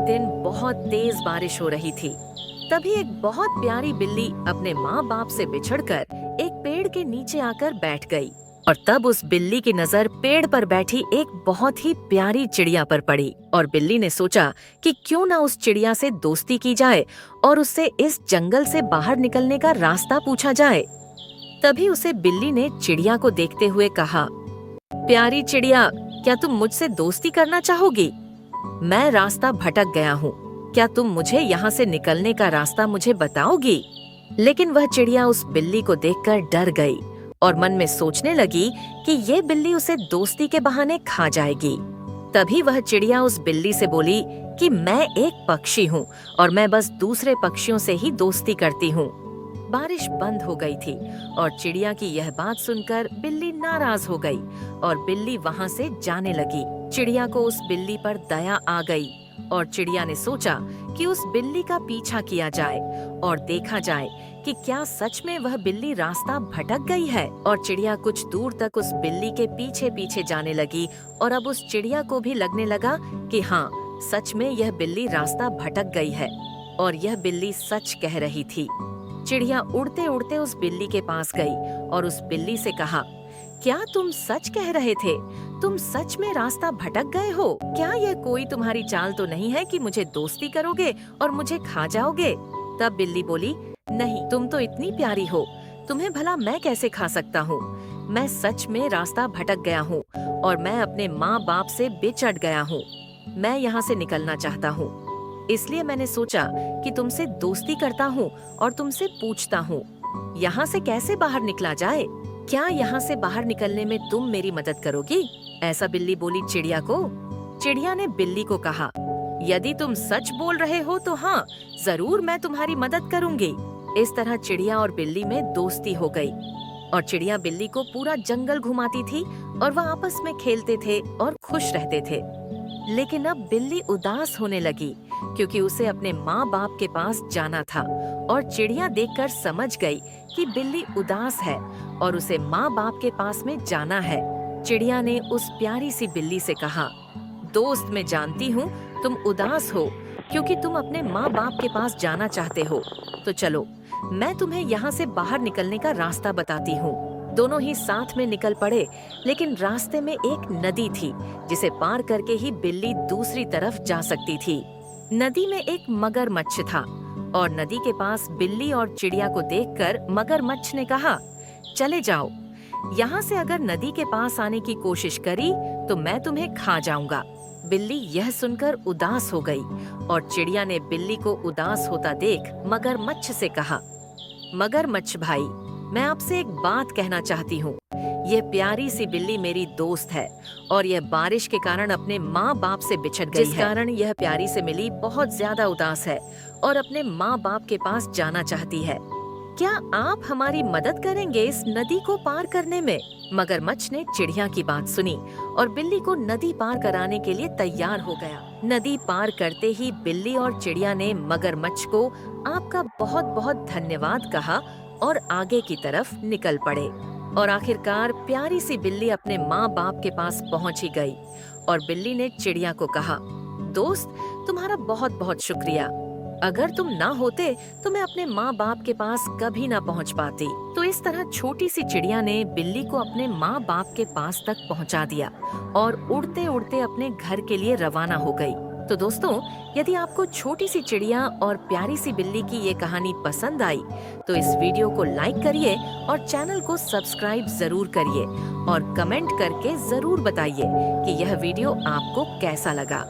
दिन बहुत तेज बारिश हो रही थी। तभी एक बहुत प्यारी बिल्ली अपने माँ बाप से बिछड़कर एक पेड़ के नीचे आकर बैठ गई। और तब उस बिल्ली की नजर पेड़ पर बैठी एक बहुत ही प्यारी चिड़िया पर पड़ी और बिल्ली ने सोचा कि क्यों ना उस चिड़िया से दोस्ती की जाए और उससे इस जंगल से बाहर निकलने का रास्ता पूछा जाए। तभी उसे बिल्ली ने चिड़िया को देखते हुए कहा, प्यारी चिड़िया, क्या तुम मुझसे दोस्ती करना चाहोगी? मैं रास्ता भटक गया हूँ, क्या तुम मुझे यहाँ से निकलने का रास्ता मुझे बताओगी? लेकिन वह चिड़िया उस बिल्ली को देखकर डर गई और मन में सोचने लगी कि ये बिल्ली उसे दोस्ती के बहाने खा जाएगी। तभी वह चिड़िया उस बिल्ली से बोली कि मैं एक पक्षी हूँ और मैं बस दूसरे पक्षियों से ही दोस्ती करती हूँ। बारिश बंद हो गई थी और चिड़िया की यह बात सुनकर बिल्ली नाराज हो गई और बिल्ली वहाँ से जाने लगी। चिड़िया को उस बिल्ली पर दया आ गई और चिड़िया ने सोचा कि उस बिल्ली का पीछा किया जाए और देखा जाए कि क्या सच में वह बिल्ली रास्ता भटक गई है। और चिड़िया कुछ दूर तक उस बिल्ली के पीछे पीछे जाने लगी और अब उस चिड़िया को भी लगने लगा कि हाँ, सच में यह बिल्ली रास्ता भटक गई है और यह बिल्ली सच कह रही थी। चिड़िया उड़ते उड़ते उस बिल्ली के पास गई और उस बिल्ली से कहा, क्या तुम सच कह रहे थे? तुम सच में रास्ता भटक गए हो? क्या यह कोई तुम्हारी चाल तो नहीं है कि मुझे दोस्ती करोगे और मुझे खा जाओगे? तब बिल्ली बोली, नहीं, तुम तो इतनी प्यारी हो, तुम्हें भला मैं कैसे खा सकता हूँ? मैं सच में रास्ता भटक गया हूँ और मैं अपने माँ बाप से बिछड़ गया हूँ। मैं यहाँ से निकलना चाहता हूँ, इसलिए मैंने सोचा कि तुमसे दोस्ती करता हूँ और तुमसे पूछता हूँ, यहाँ से कैसे बाहर निकला जाए? क्या यहाँ से बाहर निकलने में तुम मेरी मदद करोगी? ऐसा बिल्ली बोली चिड़िया को। चिड़िया ने बिल्ली को कहा, यदि तुम सच बोल रहे हो तो हाँ, जरूर मैं तुम्हारी मदद करूंगी। इस तरह चिड़िया और बिल्ली में दोस्ती हो गई और चिड़िया बिल्ली को पूरा जंगल घुमाती थी और वह आपस में खेलते थे और खुश रहते थे। लेकिन अब बिल्ली उदास होने लगी क्योंकि उसे अपने माँ बाप के पास जाना था और चिड़िया देखकर समझ गई कि बिल्ली उदास है और उसे माँ बाप के पास में जाना है। चिड़िया ने उस प्यारी सी बिल्ली से कहा, दोस्त, मैं जानती हूँ तुम उदास हो क्योंकि तुम अपने माँ बाप के पास जाना चाहते हो, तो चलो मैं तुम्हें यहाँ से बाहर निकलने का रास्ता बताती हूँ। दोनों ही साथ में निकल पड़े, लेकिन रास्ते में एक नदी थी जिसे पार करके ही बिल्ली दूसरी तरफ जा सकती थी। नदी में एक मगरमच्छ था और नदी के पास बिल्ली और चिड़िया को देखकर मगरमच्छ ने कहा, चले जाओ, यहाँ से अगर नदी के पास आने की कोशिश करी तो मैं तुम्हें खा जाऊंगा। बिल्ली यह सुनकर उदास हो गई और चिड़िया ने बिल्ली को उदास होता देख मगरमच्छ से कहा, मगरमच्छ भाई, मैं आपसे एक बात कहना चाहती हूँ। यह प्यारी सी बिल्ली मेरी दोस्त है और यह बारिश के कारण अपने माँ बाप से बिछड़ गई है। जिस कारण यह प्यारी से मिली बहुत ज्यादा उदास है और अपने माँ बाप के पास जाना चाहती है। क्या आप हमारी मदद करेंगे इस नदी को पार करने में? मगरमच्छ ने चिड़िया की बात सुनी और बिल्ली को नदी पार कराने के लिए तैयार हो गया। नदी पार करते ही बिल्ली और चिड़िया ने मगरमच्छ को आपका बहुत बहुत धन्यवाद कहा और आगे की तरफ निकल पड़े। और आखिरकार प्यारी सी बिल्ली अपने माँ बाप के पास पहुँच ही गई और बिल्ली ने चिड़िया को कहा, दोस्त, तुम्हारा बहुत बहुत शुक्रिया। अगर तुम ना होते तो मैं अपने माँ बाप के पास कभी ना पहुँच पाती। तो इस तरह छोटी सी चिड़िया ने बिल्ली को अपने माँ बाप के पास तक पहुँचा दिया और उड़ते उड़ते अपने घर के लिए रवाना हो गई। तो दोस्तों, यदि आपको छोटी सी चिड़िया और प्यारी सी बिल्ली की ये कहानी पसंद आई तो इस वीडियो को लाइक करिए और चैनल को सब्सक्राइब जरूर करिए और कमेंट करके जरूर बताइए कि यह वीडियो आपको कैसा लगा।